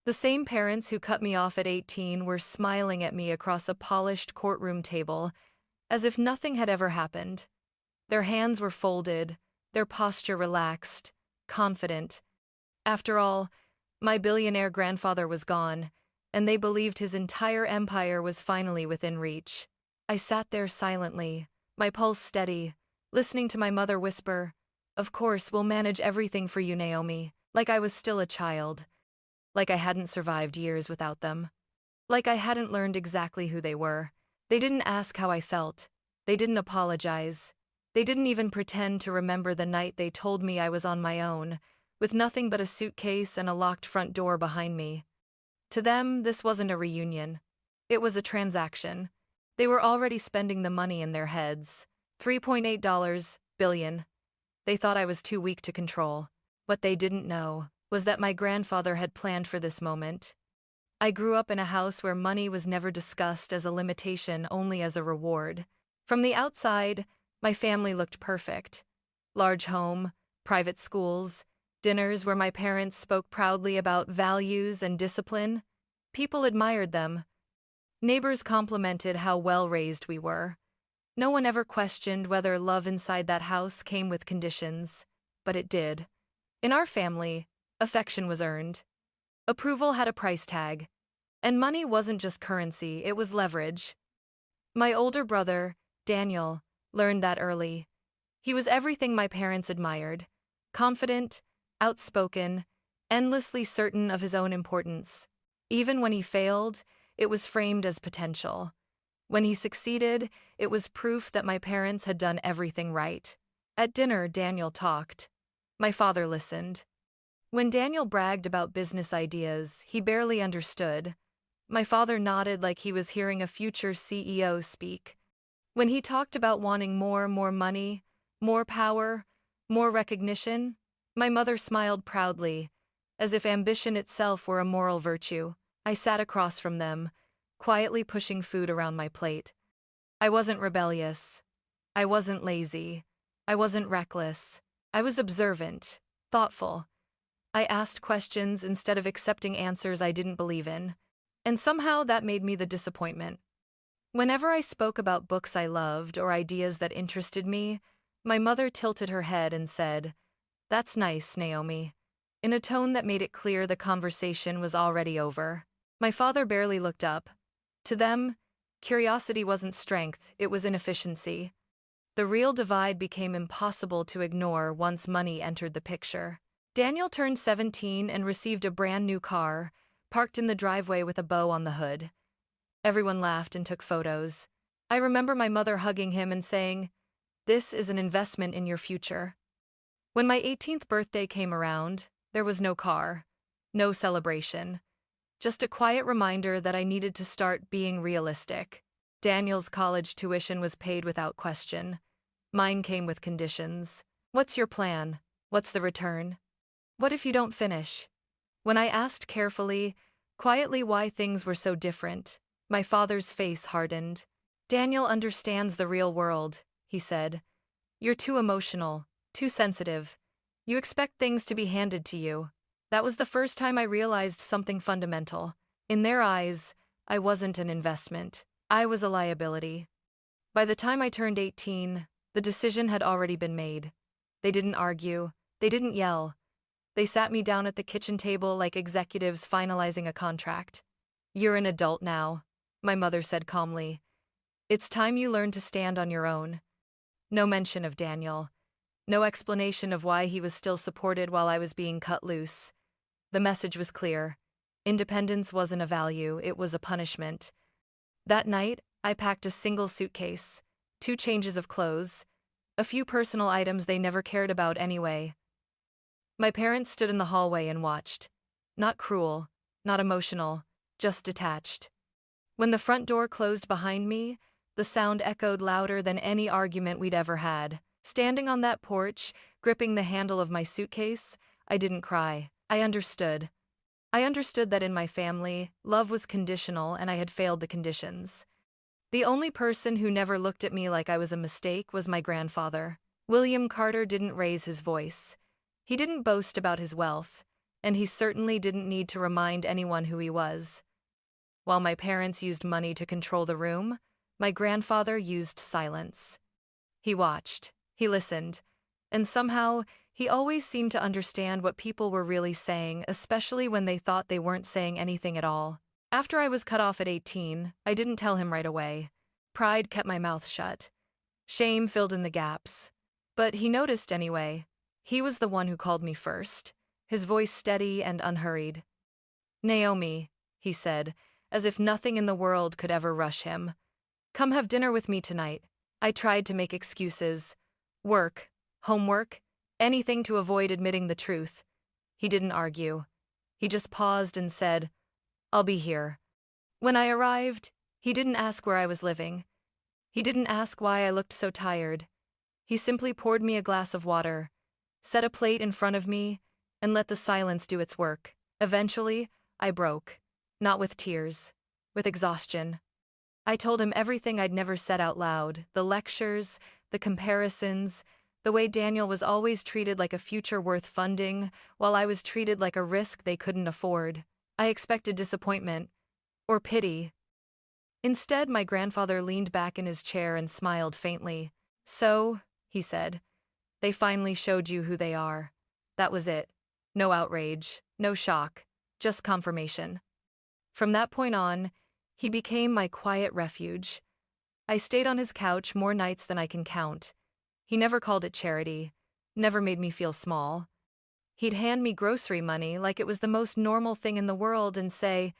The same parents who cut me off at 18 were smiling at me across a polished courtroom table, as if nothing had ever happened. Their hands were folded, their posture relaxed, confident. After all, my billionaire grandfather was gone, and they believed his entire empire was finally within reach. I sat there silently, my pulse steady, listening to my mother whisper, "Of course, we'll manage everything for you, Naomi," like I was still a child, like I hadn't survived years without them, like I hadn't learned exactly who they were. They didn't ask how I felt. They didn't apologize. They didn't even pretend to remember the night they told me I was on my own, with nothing but a suitcase and a locked front door behind me. To them, this wasn't a reunion. It was a transaction. They were already spending the money in their heads. $3.8 billion. They thought I was too weak to control. What they didn't know was that my grandfather had planned for this moment. I grew up in a house where money was never discussed as a limitation, only as a reward. From the outside, my family looked perfect. Large home, private schools, dinners where my parents spoke proudly about values and discipline. People admired them. Neighbors complimented how well-raised we were. No one ever questioned whether love inside that house came with conditions, but it did. In our family, affection was earned. Approval had a price tag. And money wasn't just currency, it was leverage. My older brother, Daniel, learned that early. He was everything my parents admired. Confident, outspoken, endlessly certain of his own importance. Even when he failed, it was framed as potential. When he succeeded, it was proof that my parents had done everything right. At dinner, Daniel talked. My father listened. When Daniel bragged about business ideas, he barely understood. My father nodded like he was hearing a future CEO speak. When he talked about wanting more money, more power, more recognition, my mother smiled proudly, as if ambition itself were a moral virtue. I sat across from them, quietly pushing food around my plate. I wasn't rebellious. I wasn't lazy. I wasn't reckless. I was observant, thoughtful. I asked questions instead of accepting answers I didn't believe in. And somehow that made me the disappointment. Whenever I spoke about books I loved or ideas that interested me, my mother tilted her head and said, "That's nice, Naomi," in a tone that made it clear the conversation was already over. My father barely looked up. To them, curiosity wasn't strength, it was inefficiency. The real divide became impossible to ignore once money entered the picture. Daniel turned 17 and received a brand new car, parked in the driveway with a bow on the hood. Everyone laughed and took photos. I remember my mother hugging him and saying, "This is an investment in your future." When my 18th birthday came around, there was no car, no celebration. Just a quiet reminder that I needed to start being realistic. Daniel's college tuition was paid without question. Mine came with conditions. What's your plan? What's the return? What if you don't finish? When I asked carefully, quietly why things were so different, my father's face hardened. "Daniel understands the real world," he said. "You're too emotional, too sensitive. You expect things to be handed to you." That was the first time I realized something fundamental. In their eyes, I wasn't an investment. I was a liability. By the time I turned 18, the decision had already been made. They didn't argue. They didn't yell. They sat me down at the kitchen table like executives finalizing a contract. "You're an adult now," my mother said calmly. "It's time you learn to stand on your own." No mention of Daniel. No explanation of why he was still supported while I was being cut loose. The message was clear. Independence wasn't a value, it was a punishment. That night, I packed a single suitcase, 2 changes of clothes, a few personal items they never cared about anyway. My parents stood in the hallway and watched. Not cruel, not emotional, just detached. When the front door closed behind me, the sound echoed louder than any argument we'd ever had. Standing on that porch, gripping the handle of my suitcase, I didn't cry. I understood. I understood that in my family, love was conditional and I had failed the conditions. The only person who never looked at me like I was a mistake was my grandfather. William Carter didn't raise his voice. He didn't boast about his wealth, and he certainly didn't need to remind anyone who he was. While my parents used money to control the room, my grandfather used silence. He watched, he listened, and somehow, he always seemed to understand what people were really saying, especially when they thought they weren't saying anything at all. After I was cut off at 18, I didn't tell him right away. Pride kept my mouth shut. Shame filled in the gaps. But he noticed anyway. He was the one who called me first, his voice steady and unhurried. "Naomi," he said, as if nothing in the world could ever rush him. "Come have dinner with me tonight." I tried to make excuses. Work, homework, anything to avoid admitting the truth. He didn't argue. He just paused and said, "I'll be here." When I arrived, he didn't ask where I was living. He didn't ask why I looked so tired. He simply poured me a glass of water, set a plate in front of me, and let the silence do its work. Eventually, I broke. Not with tears, with exhaustion. I told him everything I'd never said out loud, the lectures, the comparisons, the way Daniel was always treated like a future worth funding, while I was treated like a risk they couldn't afford. I expected disappointment, or pity. Instead, my grandfather leaned back in his chair and smiled faintly. "So," he said, "they finally showed you who they are." That was it. No outrage, no shock, just confirmation. From that point on, he became my quiet refuge. I stayed on his couch more nights than I can count. He never called it charity, never made me feel small. He'd hand me grocery money like it was the most normal thing in the world and say,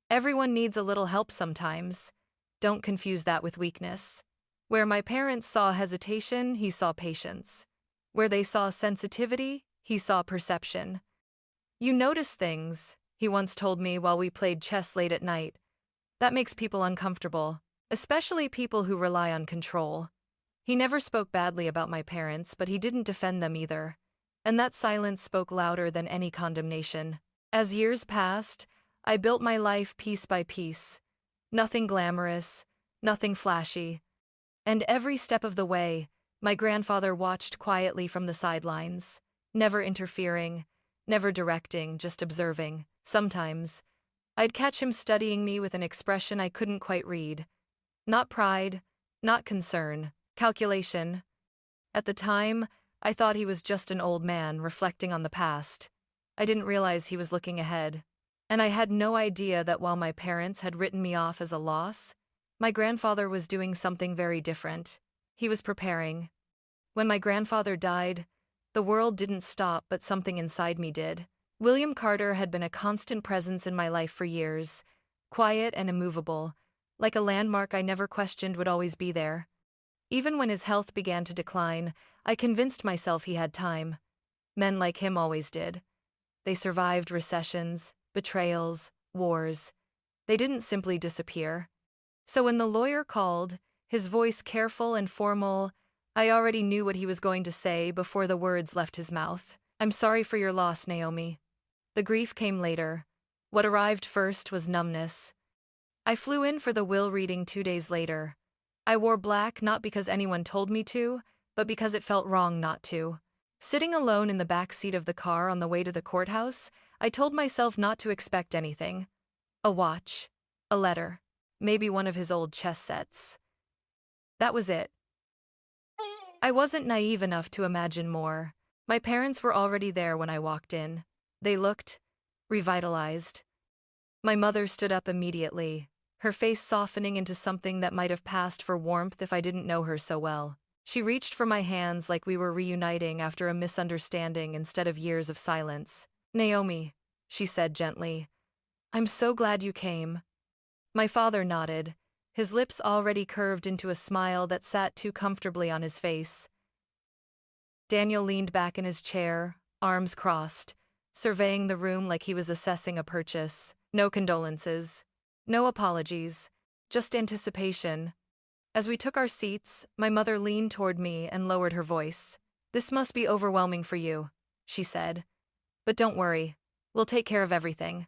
"Everyone needs a little help sometimes. Don't confuse that with weakness." Where my parents saw hesitation, he saw patience. Where they saw sensitivity, he saw perception. "You notice things," he once told me while we played chess late at night. "That makes people uncomfortable, especially people who rely on control." He never spoke badly about my parents, but he didn't defend them either. And that silence spoke louder than any condemnation. As years passed, I built my life piece by piece. Nothing glamorous, nothing flashy. And every step of the way, my grandfather watched quietly from the sidelines, never interfering, never directing, just observing. Sometimes, I'd catch him studying me with an expression I couldn't quite read. Not pride, not concern, calculation. At the time, I thought he was just an old man reflecting on the past. I didn't realize he was looking ahead. And I had no idea that while my parents had written me off as a loss, my grandfather was doing something very different. He was preparing. When my grandfather died, the world didn't stop, but something inside me did. William Carter had been a constant presence in my life for years, quiet and immovable, like a landmark I never questioned would always be there. Even when his health began to decline, I convinced myself he had time. Men like him always did. They survived recessions, betrayals, wars. They didn't simply disappear. So when the lawyer called, his voice careful and formal, I already knew what he was going to say before the words left his mouth. "I'm sorry for your loss, Naomi." The grief came later. What arrived first was numbness. I flew in for the will reading 2 days later. I wore black not because anyone told me to, but because it felt wrong not to. Sitting alone in the back seat of the car on the way to the courthouse, I told myself not to expect anything. A watch, a letter, maybe one of his old chess sets. That was it. I wasn't naive enough to imagine more. My parents were already there when I walked in. They looked revitalized. My mother stood up immediately, her face softening into something that might have passed for warmth if I didn't know her so well. She reached for my hands like we were reuniting after a misunderstanding instead of years of silence. "Naomi," she said gently, "I'm so glad you came." My father nodded, his lips already curved into a smile that sat too comfortably on his face. Daniel leaned back in his chair, arms crossed, surveying the room like he was assessing a purchase. No condolences, no apologies, just anticipation. As we took our seats, my mother leaned toward me and lowered her voice. "This must be overwhelming for you," she said. "But don't worry, we'll take care of everything."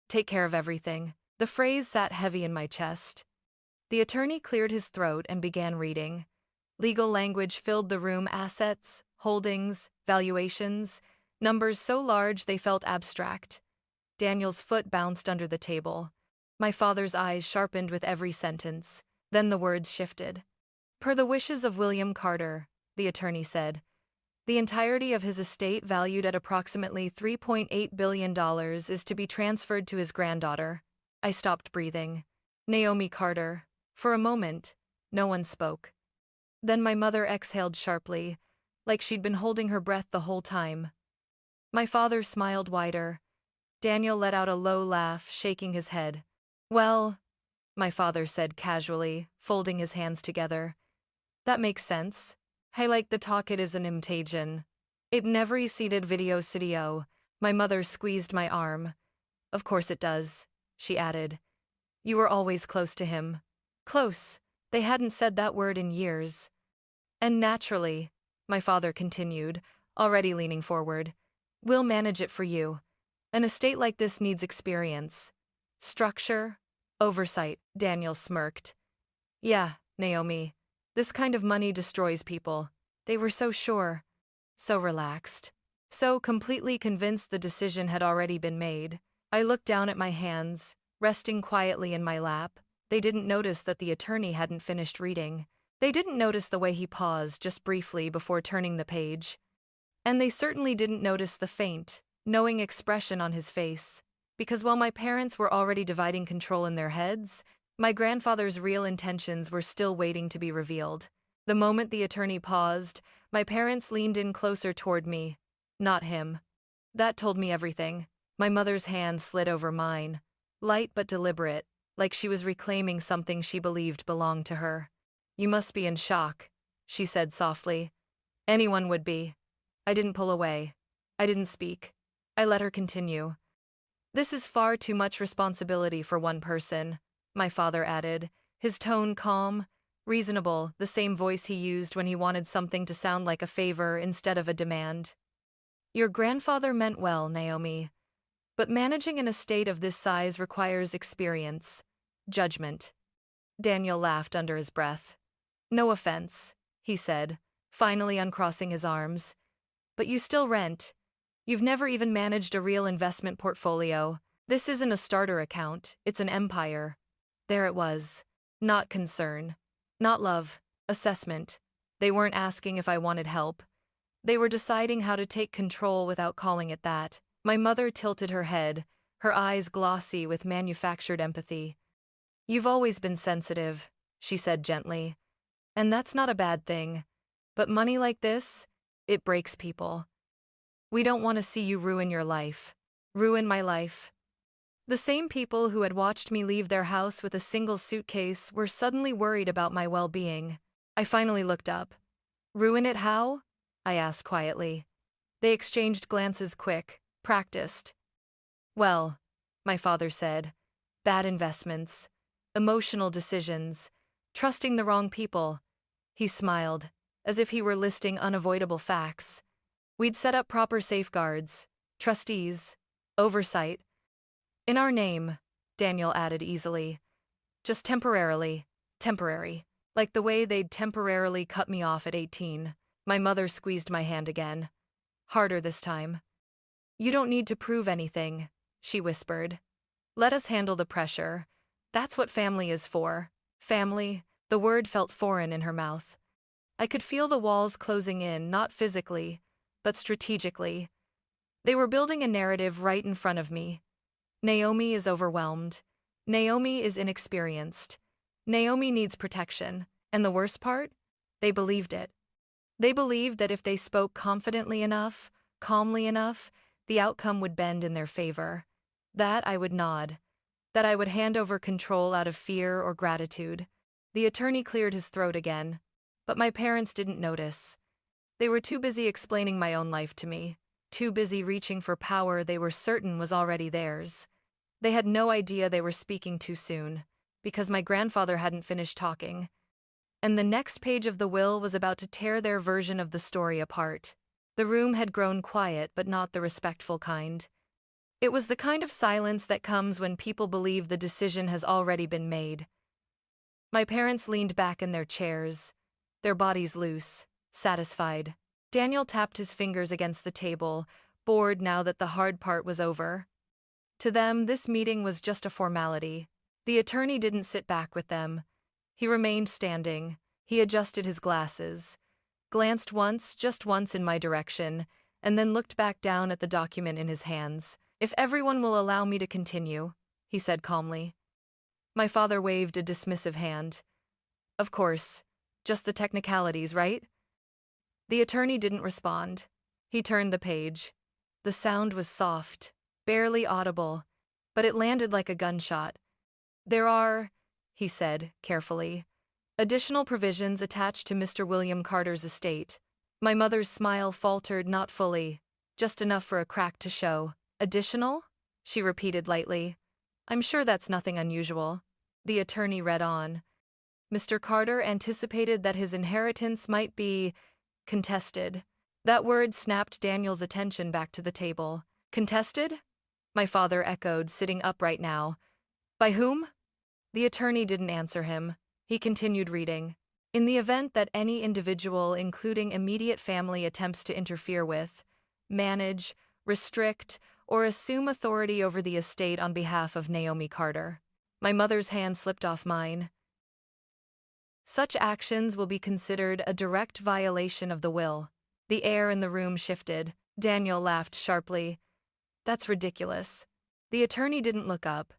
Take care of everything. The phrase sat heavy in my chest. The attorney cleared his throat and began reading. Legal language filled the room: assets, holdings, valuations. Numbers so large they felt abstract. Daniel's foot bounced under the table. My father's eyes sharpened with every sentence. Then the words shifted. Per the wishes of William Carter, the attorney said, the entirety of his estate, valued at approximately $3.8 billion, is to be transferred to his granddaughter. I stopped breathing. Naomi Carter. For a moment, no one spoke. Then my mother exhaled sharply, like she'd been holding her breath the whole time. My father smiled wider. Daniel let out a low laugh, shaking his head. Well, my father said casually, folding his hands together. That makes sense. I like the talk. It is an imitation. It never seated video studio. My mother squeezed my arm. Of course it does, she added. You were always close to him. Close. They hadn't said that word in years. And naturally, my father continued, already leaning forward, we'll manage it for you. An estate like this needs experience. Structure, oversight, Daniel smirked. Yeah, Naomi. This kind of money destroys people. They were so sure, so relaxed, so completely convinced the decision had already been made. I looked down at my hands, resting quietly in my lap. They didn't notice that the attorney hadn't finished reading. They didn't notice the way he paused just briefly before turning the page. And they certainly didn't notice the faint, knowing expression on his face. Because while my parents were already dividing control in their heads, my grandfather's real intentions were still waiting to be revealed. The moment the attorney paused, my parents leaned in closer toward me, not him. That told me everything. My mother's hand slid over mine, light but deliberate, like she was reclaiming something she believed belonged to her. You must be in shock, she said softly. Anyone would be. I didn't pull away. I didn't speak. I let her continue. This is far too much responsibility for one person, my father added, his tone calm, reasonable, the same voice he used when he wanted something to sound like a favor instead of a demand. Your grandfather meant well, Naomi. But managing an estate of this size requires experience, judgment. Daniel laughed under his breath. No offense, he said, finally uncrossing his arms. But you still rent. You've never even managed a real investment portfolio. This isn't a starter account, it's an empire. There it was. Not concern. Not love. Assessment. They weren't asking if I wanted help. They were deciding how to take control without calling it that. My mother tilted her head, her eyes glossy with manufactured empathy. You've always been sensitive, she said gently. And that's not a bad thing. But money like this, it breaks people. We don't want to see you ruin your life. Ruin my life. The same people who had watched me leave their house with a single suitcase were suddenly worried about my well-being. I finally looked up. Ruin it how? I asked quietly. They exchanged glances quick, practiced. Well, my father said, bad investments, emotional decisions, trusting the wrong people. He smiled, as if he were listing unavoidable facts. We'd set up proper safeguards, trustees, oversight. In our name, Daniel added easily. Just temporarily, temporary. Like the way they'd temporarily cut me off at 18. My mother squeezed my hand again. Harder this time. You don't need to prove anything, she whispered. Let us handle the pressure. That's what family is for. Family, the word felt foreign in her mouth. I could feel the walls closing in, not physically, but strategically. They were building a narrative right in front of me. Naomi is overwhelmed. Naomi is inexperienced. Naomi needs protection. And the worst part? They believed it. They believed that if they spoke confidently enough, calmly enough, the outcome would bend in their favor. That I would nod. That I would hand over control out of fear or gratitude. The attorney cleared his throat again. But my parents didn't notice. They were too busy explaining my own life to me. Too busy reaching for power they were certain was already theirs. They had no idea they were speaking too soon, because my grandfather hadn't finished talking. And the next page of the will was about to tear their version of the story apart. The room had grown quiet, but not the respectful kind. It was the kind of silence that comes when people believe the decision has already been made. My parents leaned back in their chairs, their bodies loose, satisfied. Daniel tapped his fingers against the table, bored now that the hard part was over. To them, this meeting was just a formality. The attorney didn't sit back with them. He remained standing. He adjusted his glasses, glanced once, just once in my direction, and then looked back down at the document in his hands. "If everyone will allow me to continue," he said calmly. My father waved a dismissive hand. "Of course. Just the technicalities, right?" The attorney didn't respond. He turned the page. The sound was soft, barely audible, but it landed like a gunshot. "There are," he said, carefully, "additional provisions attached to Mr. William Carter's estate." My mother's smile faltered, not fully, just enough for a crack to show. "Additional?" she repeated lightly. "I'm sure that's nothing unusual." The attorney read on. "Mr. Carter anticipated that his inheritance might be contested." That word snapped Daniel's attention back to the table. "Contested?" my father echoed, sitting upright now. "By whom?" The attorney didn't answer him. He continued reading. "In the event that any individual, including immediate family, attempts to interfere with, manage, restrict, or assume authority over the estate on behalf of Naomi Carter." My mother's hand slipped off mine. "Such actions will be considered a direct violation of the will." The air in the room shifted. Daniel laughed sharply. "That's ridiculous." The attorney didn't look up.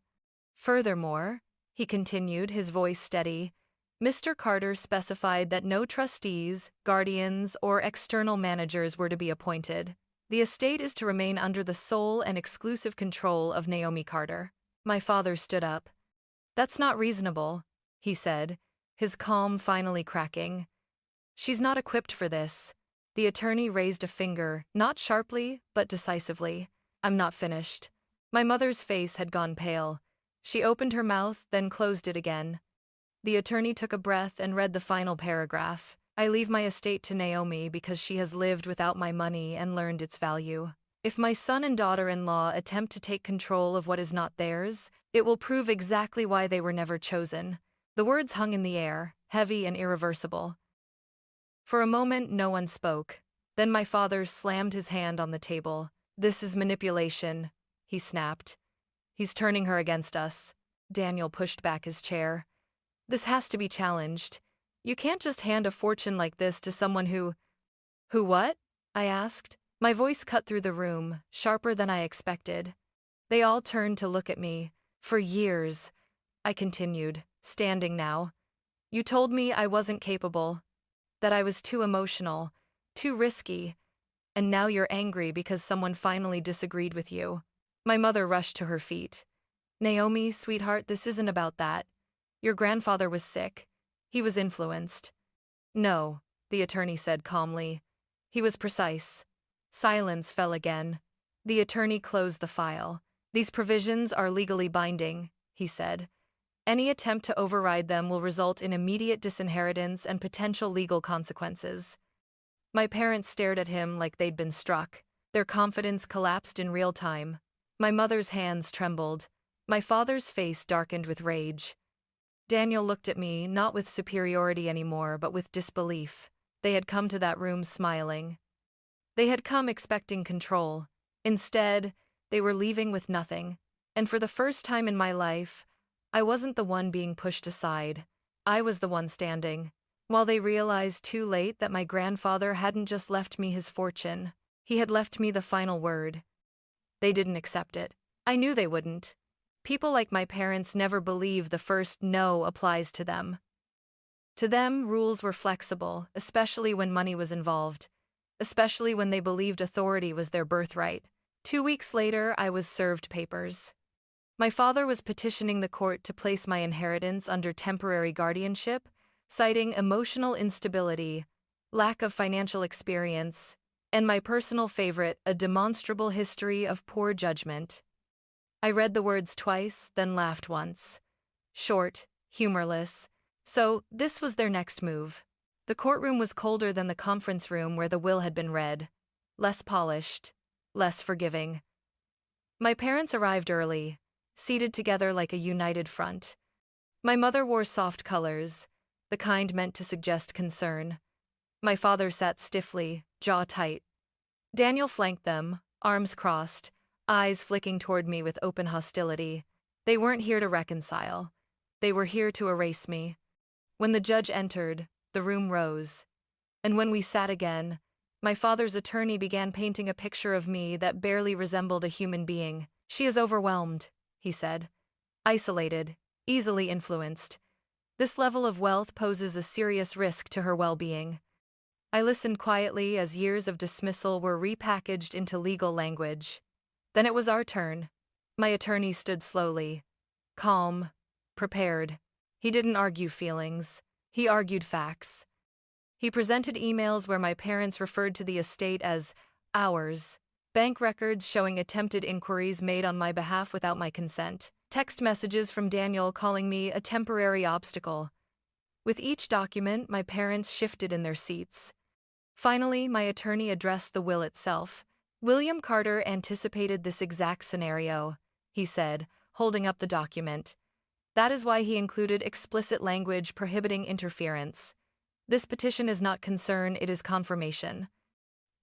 "Furthermore," he continued, his voice steady, "Mr. Carter specified that no trustees, guardians, or external managers were to be appointed. The estate is to remain under the sole and exclusive control of Naomi Carter." My father stood up. "That's not reasonable," he said, his calm finally cracking. "She's not equipped for this." The attorney raised a finger, not sharply, but decisively. "I'm not finished." My mother's face had gone pale. She opened her mouth, then closed it again. The attorney took a breath and read the final paragraph. "I leave my estate to Naomi because she has lived without my money and learned its value. If my son and daughter-in-law attempt to take control of what is not theirs, it will prove exactly why they were never chosen." The words hung in the air, heavy and irreversible. For a moment, no one spoke. Then my father slammed his hand on the table. "This is manipulation," he snapped. "He's turning her against us." Daniel pushed back his chair. "This has to be challenged. You can't just hand a fortune like this to someone who—" "Who what?" I asked. My voice cut through the room, sharper than I expected. They all turned to look at me. "For years," I continued, standing now, "you told me I wasn't capable, that I was too emotional, too risky, and now you're angry because someone finally disagreed with you." My mother rushed to her feet. "Naomi, sweetheart, this isn't about that. Your grandfather was sick. He was influenced." "No," the attorney said calmly. "He was precise." Silence fell again. The attorney closed the file. "These provisions are legally binding," he said. "Any attempt to override them will result in immediate disinheritance and potential legal consequences." My parents stared at him like they'd been struck. Their confidence collapsed in real time. My mother's hands trembled. My father's face darkened with rage. Daniel looked at me, not with superiority anymore, but with disbelief. They had come to that room smiling. They had come expecting control. Instead, they were leaving with nothing. And for the first time in my life, I wasn't the one being pushed aside. I was the one standing. While they realized too late that my grandfather hadn't just left me his fortune, he had left me the final word. They didn't accept it. I knew they wouldn't. People like my parents never believe the first no applies to them. To them, rules were flexible, especially when money was involved, especially when they believed authority was their birthright. 2 weeks later, I was served papers. My father was petitioning the court to place my inheritance under temporary guardianship, citing emotional instability, lack of financial experience, and my personal favorite, a demonstrable history of poor judgment. I read the words twice, then laughed once. Short, humorless. So, this was their next move. The courtroom was colder than the conference room where the will had been read. Less polished, less forgiving. My parents arrived early, seated together like a united front. My mother wore soft colors, the kind meant to suggest concern. My father sat stiffly, jaw tight. Daniel flanked them, arms crossed, eyes flicking toward me with open hostility. They weren't here to reconcile. They were here to erase me. When the judge entered, the room rose. And when we sat again, my father's attorney began painting a picture of me that barely resembled a human being. "She is overwhelmed," he said. "Isolated, easily influenced. This level of wealth poses a serious risk to her well-being." I listened quietly as years of dismissal were repackaged into legal language. Then it was our turn. My attorney stood slowly, calm, prepared. He didn't argue feelings. He argued facts. He presented emails where my parents referred to the estate as ours, bank records showing attempted inquiries made on my behalf without my consent, text messages from Daniel calling me a temporary obstacle. With each document, my parents shifted in their seats. Finally, my attorney addressed the will itself. "William Carter anticipated this exact scenario," he said, holding up the document. "That is why he included explicit language prohibiting interference. This petition is not concern, it is confirmation."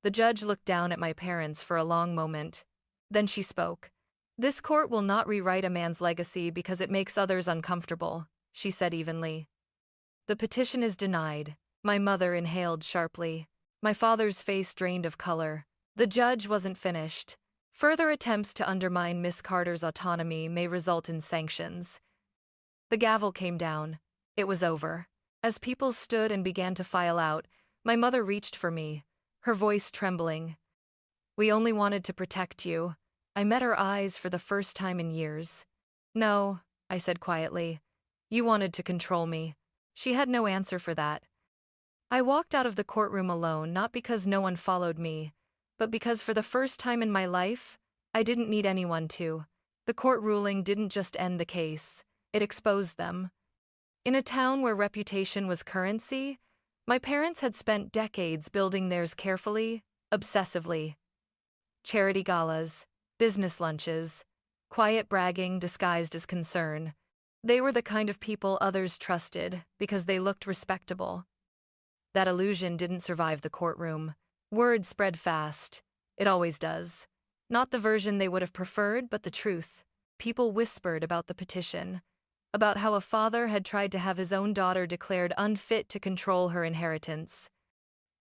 The judge looked down at my parents for a long moment. Then she spoke. "This court will not rewrite a man's legacy because it makes others uncomfortable," she said evenly. "The petition is denied." My mother inhaled sharply. My father's face drained of color. The judge wasn't finished. "Further attempts to undermine Miss Carter's autonomy may result in sanctions." The gavel came down. It was over. As people stood and began to file out, my mother reached for me, her voice trembling. "We only wanted to protect you." I met her eyes for the first time in years. "No," I said quietly. "You wanted to control me." She had no answer for that. I walked out of the courtroom alone, not because no one followed me, but because for the first time in my life, I didn't need anyone to. The court ruling didn't just end the case, it exposed them. In a town where reputation was currency, my parents had spent decades building theirs carefully, obsessively. Charity galas, business lunches, quiet bragging disguised as concern. They were the kind of people others trusted because they looked respectable. That illusion didn't survive the courtroom. Word spread fast. It always does. Not the version they would have preferred, but the truth. People whispered about the petition, about how a father had tried to have his own daughter declared unfit to control her inheritance,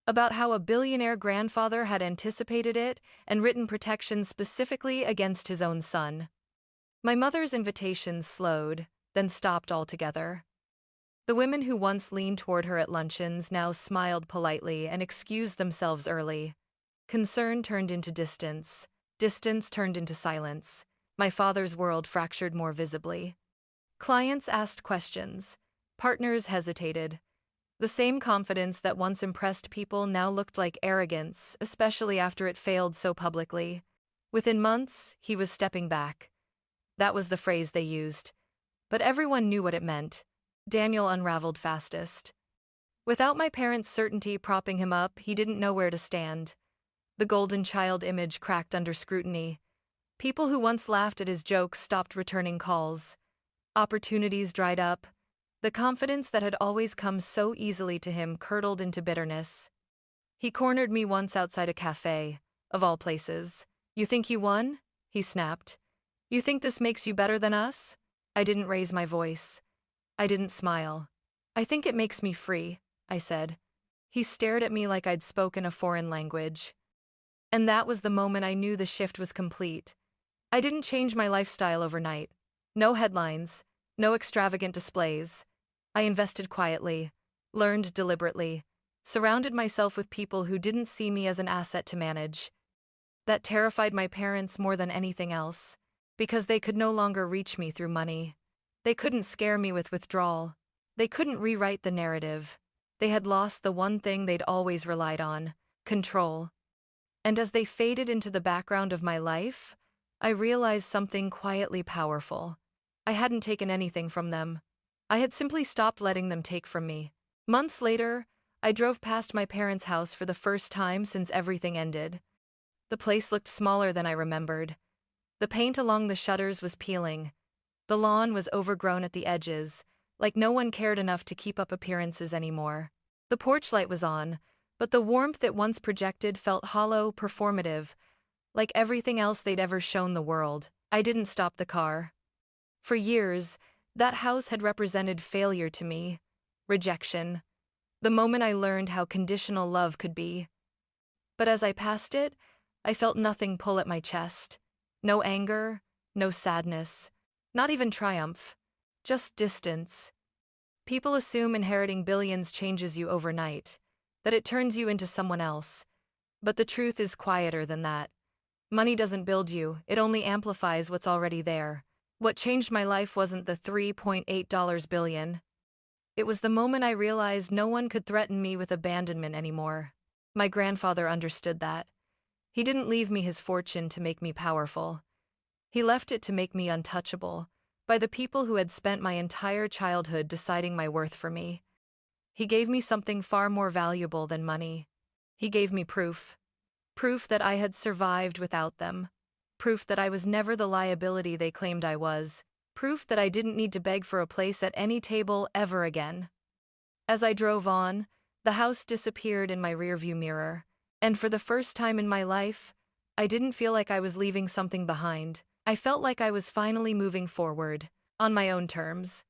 about how a billionaire grandfather had anticipated it and written protections specifically against his own son. My mother's invitations slowed, then stopped altogether. The women who once leaned toward her at luncheons now smiled politely and excused themselves early. Concern turned into distance. Distance turned into silence. My father's world fractured more visibly. Clients asked questions. Partners hesitated. The same confidence that once impressed people now looked like arrogance, especially after it failed so publicly. Within months, he was stepping back. That was the phrase they used. But everyone knew what it meant. Daniel unraveled fastest. Without my parents' certainty propping him up, he didn't know where to stand. The golden child image cracked under scrutiny. People who once laughed at his jokes stopped returning calls. Opportunities dried up. The confidence that had always come so easily to him curdled into bitterness. He cornered me once outside a cafe, of all places. "You think you won?" he snapped. "You think this makes you better than us?" I didn't raise my voice. I didn't smile. "I think it makes me free," I said. He stared at me like I'd spoken a foreign language. And that was the moment I knew the shift was complete. I didn't change my lifestyle overnight. No headlines, no extravagant displays. I invested quietly, learned deliberately, surrounded myself with people who didn't see me as an asset to manage. That terrified my parents more than anything else, because they could no longer reach me through money. They couldn't scare me with withdrawal. They couldn't rewrite the narrative. They had lost the one thing they'd always relied on: control. And as they faded into the background of my life, I realized something quietly powerful. I hadn't taken anything from them. I had simply stopped letting them take from me. Months later, I drove past my parents' house for the first time since everything ended. The place looked smaller than I remembered. The paint along the shutters was peeling. The lawn was overgrown at the edges, like no one cared enough to keep up appearances anymore. The porch light was on, but the warmth it once projected felt hollow, performative, Like everything else they'd ever shown the world, I didn't stop the car. For years, that house had represented failure to me, rejection, the moment I learned how conditional love could be. But as I passed it, I felt nothing pull at my chest. No anger, no sadness, not even triumph, just distance. People assume inheriting billions changes you overnight, that it turns you into someone else. But the truth is quieter than that. Money doesn't build you, it only amplifies what's already there. What changed my life wasn't the $3.8 billion. It was the moment I realized no one could threaten me with abandonment anymore. My grandfather understood that. He didn't leave me his fortune to make me powerful. He left it to make me untouchable, by the people who had spent my entire childhood deciding my worth for me. He gave me something far more valuable than money. He gave me proof. Proof that I had survived without them. Proof that I was never the liability they claimed I was. Proof that I didn't need to beg for a place at any table ever again. As I drove on, the house disappeared in my rearview mirror, and for the first time in my life, I didn't feel like I was leaving something behind. I felt like I was finally moving forward, on my own terms.